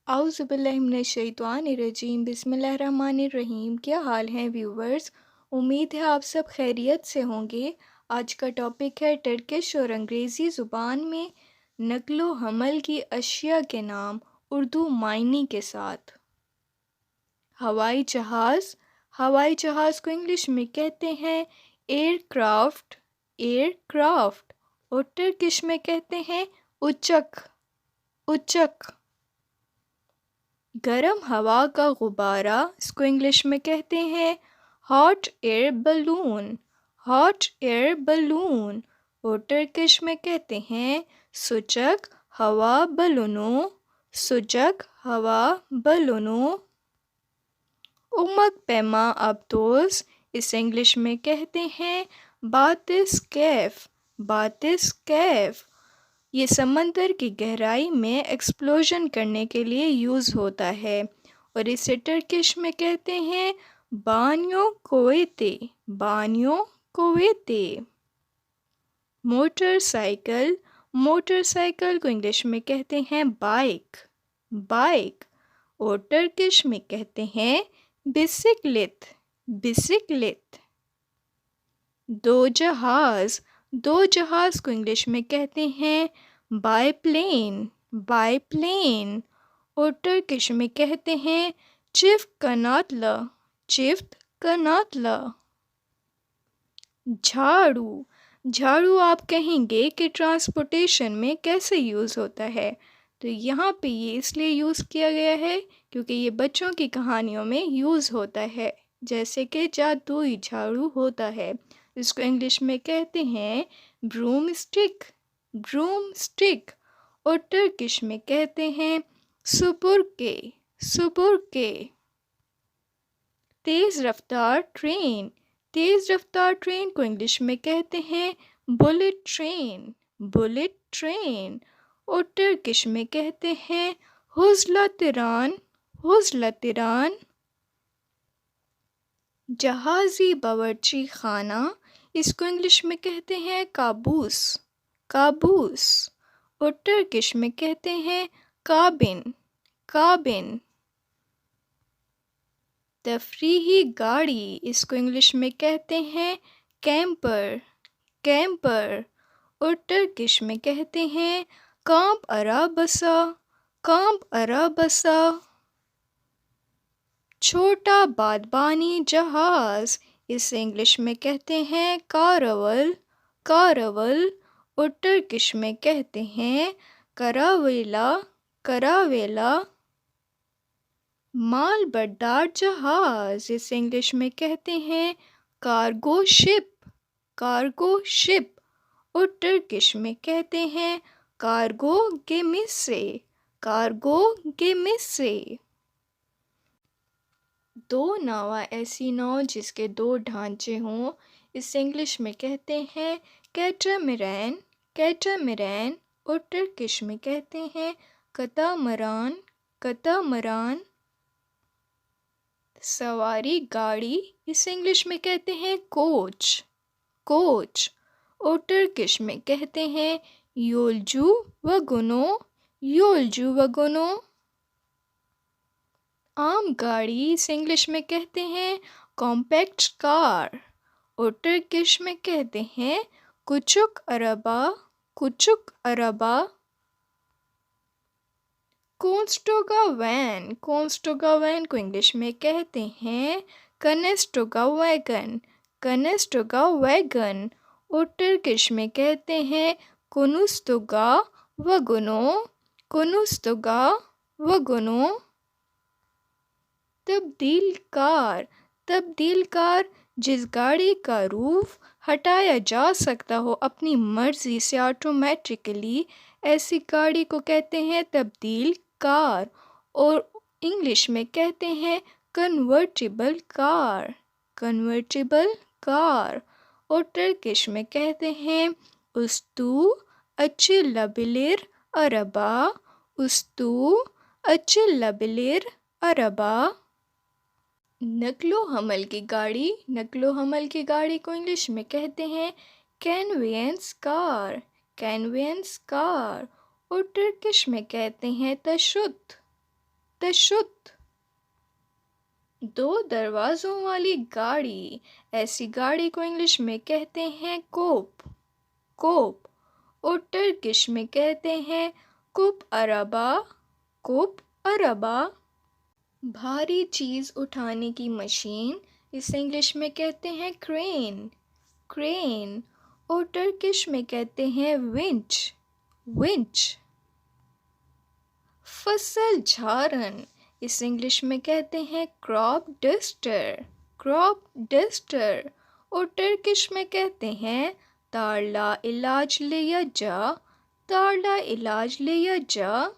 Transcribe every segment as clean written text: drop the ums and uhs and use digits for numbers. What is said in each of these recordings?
आउज़ुबिल्लाहिमिनश्शैतानिर्रजीम बिस्मिल्लाहिर्रहमानिर्रहीम। क्या हाल हैं व्यूवर्स। उम्मीद है आप सब खैरियत से होंगे। आज का टॉपिक है टर्किश और अंग्रेज़ी ज़ुबान में नक़्लो हमल की अशिया के नाम उर्दू मायनी के साथ। हवाई जहाज़। हवाई जहाज़ को इंग्लिश में कहते हैं एयरक्राफ्ट। एयरक्राफ्ट और टर्किश में कहते हैं उचक। उचक। गर्म हवा का गुब्बारा, इसको इंग्लिश में कहते हैं hot air balloon. Hot air balloon और टर्किश में कहते हैं सुचक हवा बलूनो। सुचक हवा बलूनो। उमक पैमा अबदोस, इसे इंग्लिश में कहते हैं बातिस कैफ। बातिस कैफ। ये समंदर की गहराई में एक्सप्लोजन करने के लिए यूज़ होता है और इसे टर्किश में कहते हैं बान्यो कोएते। बान्यो कोएते। मोटरसाइकिल। मोटरसाइकिल को इंग्लिश में कहते हैं बाइक। बाइक और टर्किश में कहते हैं बिसिकलेट। बिसिकलेट। दो जहाज़। दो जहाज़ को इंग्लिश में कहते हैं बायप्लेन। बायप्लेन और टर्किश में कहते हैं चिफ्ट कनातला। चिफ्ट कनातला। झाड़ू। झाड़ू आप कहेंगे कि ट्रांसपोर्टेशन में कैसे यूज़ होता है, तो यहाँ पे ये इसलिए यूज़ किया गया है क्योंकि ये बच्चों की कहानियों में यूज़ होता है, जैसे कि जादुई झाड़ू होता है। इसको इंग्लिश में कहते हैं ब्रूम स्टिक। ब्रूम स्टिक और टर्किश में कहते हैं सुपुरके। सुपुरके। तेज़ रफ्तार ट्रेन। तेज़ रफ्तार ट्रेन को इंग्लिश में कहते हैं बुलेट ट्रेन। बुलेट ट्रेन और टर्किश में कहते हैं हुज़ला तिरान। हुज़ला तिरान। जहाज़ी बावर्ची खाना, इसको इंग्लिश में कहते हैं काबूस। काबूस और टर्किश में कहते हैं काबिन। काबिन। तफरीही गाड़ी, इसको इंग्लिश में कहते हैं कैंपर। कैंपर और टर्किश में कहते हैं कांप अराबसा। कांप अराबसा। छोटा बादबानी जहाज़, इसे इंग्लिश में कहते हैं कारवल। कारवल और टर्किश में कहते हैं करावेला। करावेला। माल बर्दार जहाज़, इसे इंग्लिश में कहते हैं कार्गो शिप। कार्गो शिप और टर्किश में कहते हैं कार्गो गेमिसे। कार्गो गेमिसे। दो नावा ऐसी नाव जिसके दो ढांचे हों, इसे इंग्लिश में कहते हैं कैटामैरान। कैटामैरान और टर्किश में कहते हैं कतामरान। कतामरान। सवारी गाड़ी, इसे इंग्लिश में कहते हैं कोच। कोच और टर्किश में कहते हैं योलजू वगोनो। योलजू वगोनो। आम गाड़ी, इसे इंग्लिश में कहते हैं कॉम्पैक्ट कार और टर्किश में कहते हैं कुचुक अरबा। कुचुक अरबा। कोन्स्टोगा वैन। कोन्स्टोगा वैन को इंग्लिश में कहते हैं कनेस्टोगा वैगन। कनेस्टोगा वैगन और टर्किश में कहते हैं कुनुस्तोगा वगोनो। कुनुस्तोगा वगोनो। तब्दील कार। तब्दील कार, जिस गाड़ी का रूफ हटाया जा सकता हो अपनी मर्जी से ऑटोमेटिकली, ऐसी गाड़ी को कहते हैं तब्दील कार और इंग्लिश में कहते हैं कन्वर्टिबल कार। कन्वर्टिबल कार और टर्किश में कहते हैं उस्तु अचिल्लाबिलिर अरबा। उस्तु अचिल्लाबिलिर अरबा। नकलो हमल की गाड़ी। नकलो हमल की गाड़ी को इंग्लिश में कहते हैं कैनवेंस कार। कैनवेंस कार और टर्किश में कहते हैं तशुत। तशुत। दो दरवाज़ों वाली गाड़ी, ऐसी गाड़ी को इंग्लिश में कहते हैं कोप, कोप। और टर्किश में कहते हैं कुप अरबा, कुप अरबा। भारी चीज़ उठाने की मशीन, इसे इंग्लिश में कहते हैं क्रेन, क्रेन। और टर्किश में कहते हैं विंच, विंच। फसल झाड़न, इसे इंग्लिश में कहते हैं क्रॉप डस्टर, क्रॉप डस्टर। और टर्किश में कहते हैं तारला इलाज लिया जा, तारला इलाज लिया जा।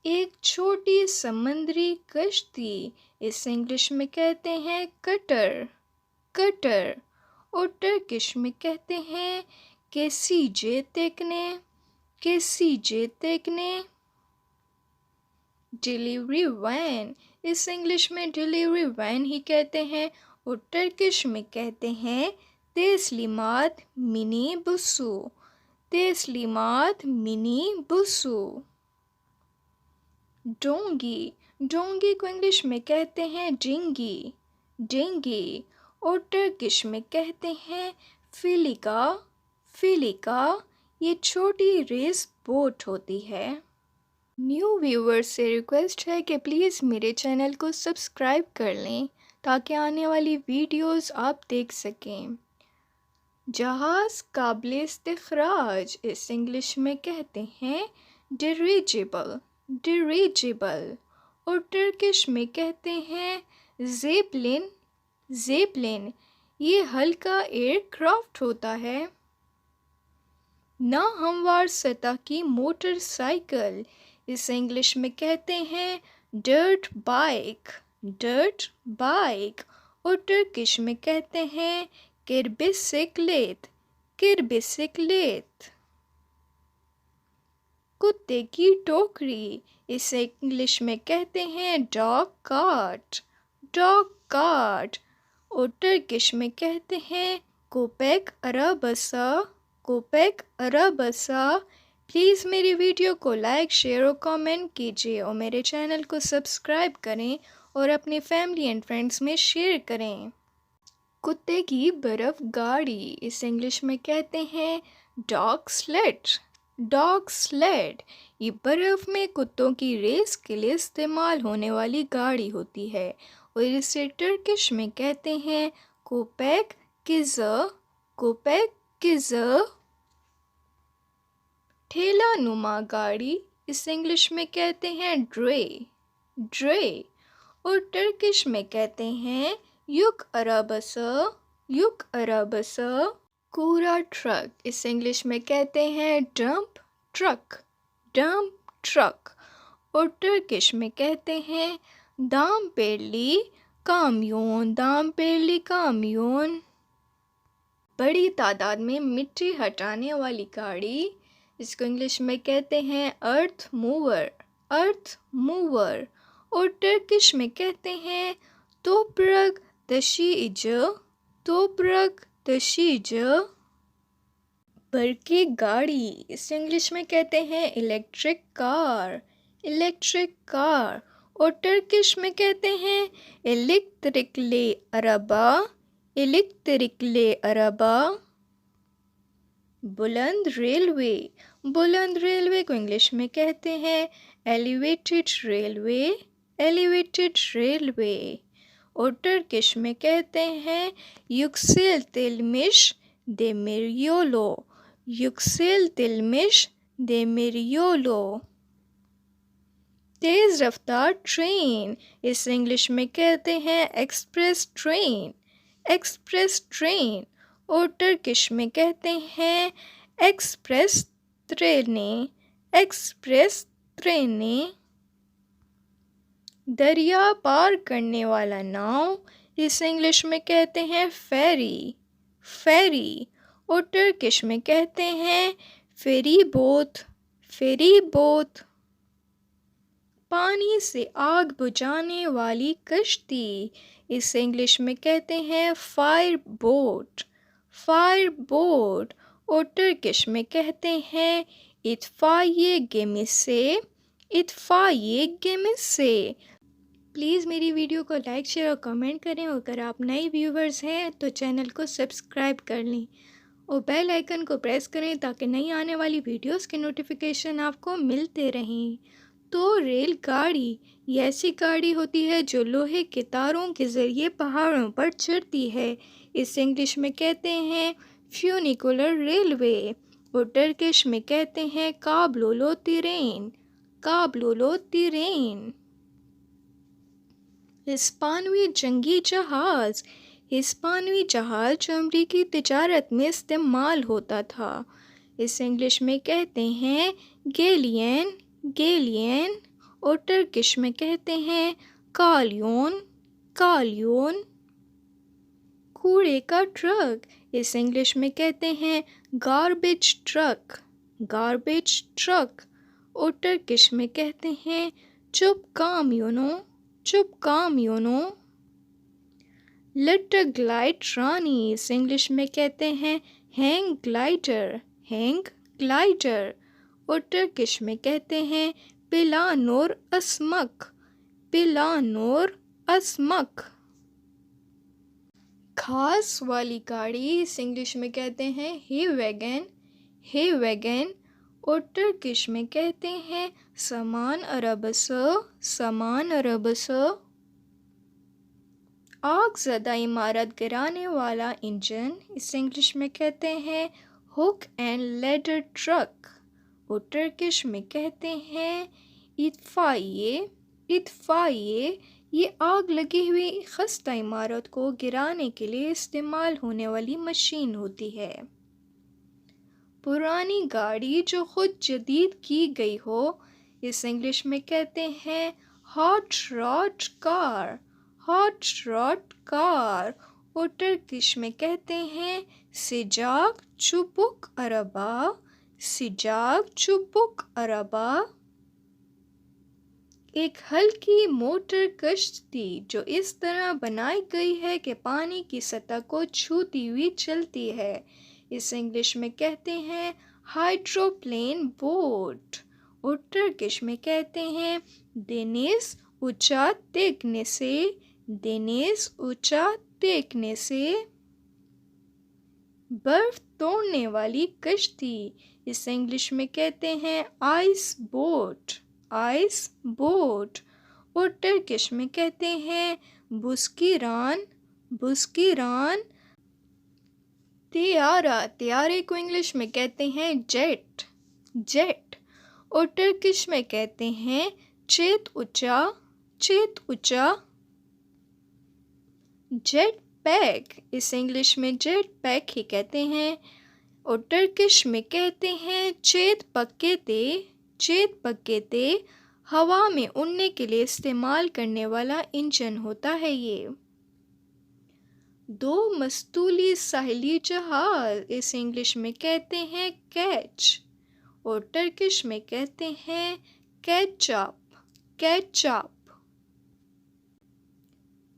एक छोटी समुद्री कश्ती, इसे इंग्लिश में कहते हैं कटर, कटर। और टर्किश में कहते हैं केसीजे तेकने, केसीजे तेकने। डिलीवरी वैन, इस इंग्लिश में डिलीवरी वैन ही कहते हैं। और टर्किश में कहते हैं तेस्लीमात मिनी बुसु, तेस्लीमात मिनी बुसु। डोंगी, डोंगी को इंग्लिश में कहते हैं डिंगी, डिंगी। और टर्किश में कहते हैं फिलिका, फिलिका। ये छोटी रेस बोट होती है। न्यू व्यूवर्स से रिक्वेस्ट है कि प्लीज़ मेरे चैनल को सब्सक्राइब कर लें ताकि आने वाली वीडियोस आप देख सकें। जहाज़ काबिल इस्तिखराज, इस इंग्लिश में कहते हैं डिरिजिबल, डिरिजिबल। और टर्किश में कहते हैं ज़ेपलिन, ज़ेपलिन। ये हल्का एयरक्राफ्ट होता है। ना हमवार सतह की मोटरसाइकिल, इसे इंग्लिश में कहते हैं डर्ट बाइक, डर्ट बाइक। और टर्किश में कहते हैं किरबिसिक्लेट, किरबिसिक्लेट। कुत्ते की टोकरी, इसे इंग्लिश में कहते हैं डॉग कार्ट, डॉग कार्ट। और टर्किश में कहते हैं कोपेक अराबसा, कोपेक अराबसा। प्लीज़ मेरी वीडियो को लाइक, शेयर और कमेंट कीजिए और मेरे चैनल को सब्सक्राइब करें और अपनी फैमिली एंड फ्रेंड्स में शेयर करें। कुत्ते की बर्फ़ गाड़ी, इसे इंग्लिश में कहते हैं डॉग स्लेड, डॉग स्लेड। ये बर्फ़ में कुत्तों की रेस के लिए इस्तेमाल होने वाली गाड़ी होती है और इसे टर्किश में कहते हैं कोपेक किज़र, कोपेक किज़र। ठेला नुमा गाड़ी, इसे इंग्लिश में कहते हैं ड्रे, ड्रे। और टर्किश में कहते हैं युक अराबसा, युक अराबसा। कूड़ा ट्रक, इसे इंग्लिश में कहते हैं डंप ट्रक, डंप ट्रक। और टर्किश में कहते हैं दाम पेरली कामयोन, दाम पेरली कामयोन। बड़ी तादाद में मिट्टी हटाने वाली गाड़ी, इसको इंग्लिश में कहते हैं अर्थ मूवर, अर्थ मूवर। और टर्किश में कहते हैं तोपरक तशीज, तोपरक तशीज। बरकी गाड़ी, इसे इंग्लिश में कहते हैं इलेक्ट्रिक कार, इलेक्ट्रिक कार। और टर्किश में कहते हैं इलेक्ट्रिकले अरबा, इलेक्ट्रिकले अरबा। बुलंद रेलवे, बुलंद रेलवे को इंग्लिश में कहते हैं एलिवेटेड रेलवे, एलिवेटेड रेलवे। और टर्किश में कहते हैं युक्सेल तिलमिश देमिरियोलो, युक्सेल तिलमिश देमिरियोलो। तेज़ रफ्तार ट्रेन, इस इंग्लिश में कहते हैं एक्सप्रेस ट्रेन, एक्सप्रेस ट्रेन। और टर्किश में कहते हैं एक्सप्रेस ट्रेने, एक्सप्रेस ट्रेने। दरिया पार करने वाला नाव, इस इंग्लिश में कहते हैं फेरी, फेरी। और टर्किश में कहते हैं फेरी बोट, फेरी बोट। पानी से आग बुझाने वाली कश्ती, इसे इंग्लिश में कहते हैं फायर बोट, फायर बोट। और टर्किश में कहते हैं इत्फाइये गेमी से, इत्फाइये में से। प्लीज़ मेरी वीडियो को लाइक शेयर और कमेंट करें। अगर आप नए व्यूवर्स हैं तो चैनल को सब्सक्राइब कर लें और बेल आइकन को प्रेस करें ताकि नई आने वाली वीडियोस के नोटिफिकेशन आपको मिलते रहें। तो रेलगाड़ी ये ऐसी गाड़ी होती है जो लोहे के तारों के ज़रिए पहाड़ों पर चढ़ती है। इसे इंग्लिश में कहते हैं फ्यूनिकुलर रेलवे और टर्किश में कहते हैं काबलोलो तिरेन। काबलोलो तिरेन। हिस्पानवी जंगी जहाज़। हिस्पानवी जहाज़ जो अमरीकी तिजारत में इस्तेमाल होता था। इसे इंग्लिश में कहते हैं गैलियन। गैलियन और टर्किश में कहते हैं कालियोन। कालियोन। कूड़े का ट्रक। इसे इंग्लिश में कहते हैं गार्बेज ट्रक। गार्बेज ट्रक और टर्किश में कहते हैं चुप कामयोनो। चुप कामयोनो। लिटर ग्लाइड रानी। इसे इंग्लिश में कहते हैं हैंग ग्लाइडर। हैंग ग्लाइडर और टर्किश में कहते हैं पिलानोर अस्मक। पिलानोर अस्मक। घास वाली गाड़ी इसे इंग्लिश में कहते हैं हे वैगन। हे वैगन और टर्किश में कहते हैं समान अरबस। समान अरबस। आग ज़दा इमारत गिराने वाला इंजन इसे इंग्लिश में कहते हैं हुक एंड लेडर ट्रक और टर्किश में कहते हैं इत्फाइये। इत्फाइये ये आग लगी हुई खस्ता इमारत को गिराने के लिए इस्तेमाल होने वाली मशीन होती है। पुरानी गाड़ी जो खुद जदीद की गई हो इस इंग्लिश में कहते हैं hot rod car. Hot rod car और टर्किश में कहते हैं सिजाक चुबुक अरबा। सिजाक चुबुक अरबा। एक हल्की मोटर कश्ती जो इस तरह बनाई गई है कि पानी की सतह को छूती हुई चलती है इसे इंग्लिश में कहते हैं हाइड्रोप्लेन बोट और टर्किश में कहते हैं डेनिस ऊंचा देखने से। डेनिस ऊंचा देखने से। बर्फ तोड़ने वाली कश्ती इसे इंग्लिश में कहते हैं आइस बोट। आइस बोट और टर्किश में कहते हैं बुस्किरान। बुस्किरान। तियारा। तियारे को इंग्लिश में कहते हैं जेट। जेट और टर्किश में कहते हैं चेत ऊंचा। चेत ऊंचा। जेट पैक इसे इंग्लिश में जेट पैक ही कहते हैं और टर्किश में कहते हैं चेत पक्के ते। चेत पक्के ते हवा में उड़ने के लिए इस्तेमाल करने वाला इंजन होता है ये। दो मस्तूली साहिली जहाज इसे इंग्लिश में कहते हैं कैच और टर्किश में कहते हैं कैचअप। कैचअप।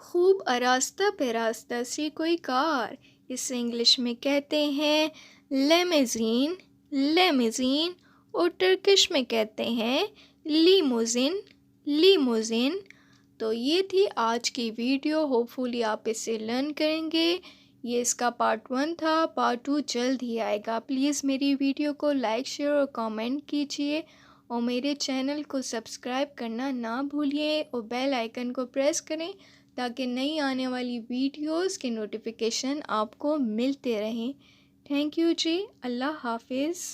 खूब आरास्ता पेरास्ता सी कोई कार इसे इंग्लिश में कहते हैं लेमेजीन। लेमेजीन और टर्किश में कहते हैं लीमोजिन। लीमोजिन। तो ये थी आज की वीडियो। होपफुली आप इसे लर्न करेंगे। ये इसका पार्ट 1 था। पार्ट 2 जल्द ही आएगा। प्लीज़ मेरी वीडियो को लाइक शेयर और कमेंट कीजिए और मेरे चैनल को सब्सक्राइब करना ना भूलिए और बेल आइकन को प्रेस करें ताकि नई आने वाली वीडियोस के नोटिफिकेशन आपको मिलते रहें। थैंक यू जी। अल्लाह हाफिज़।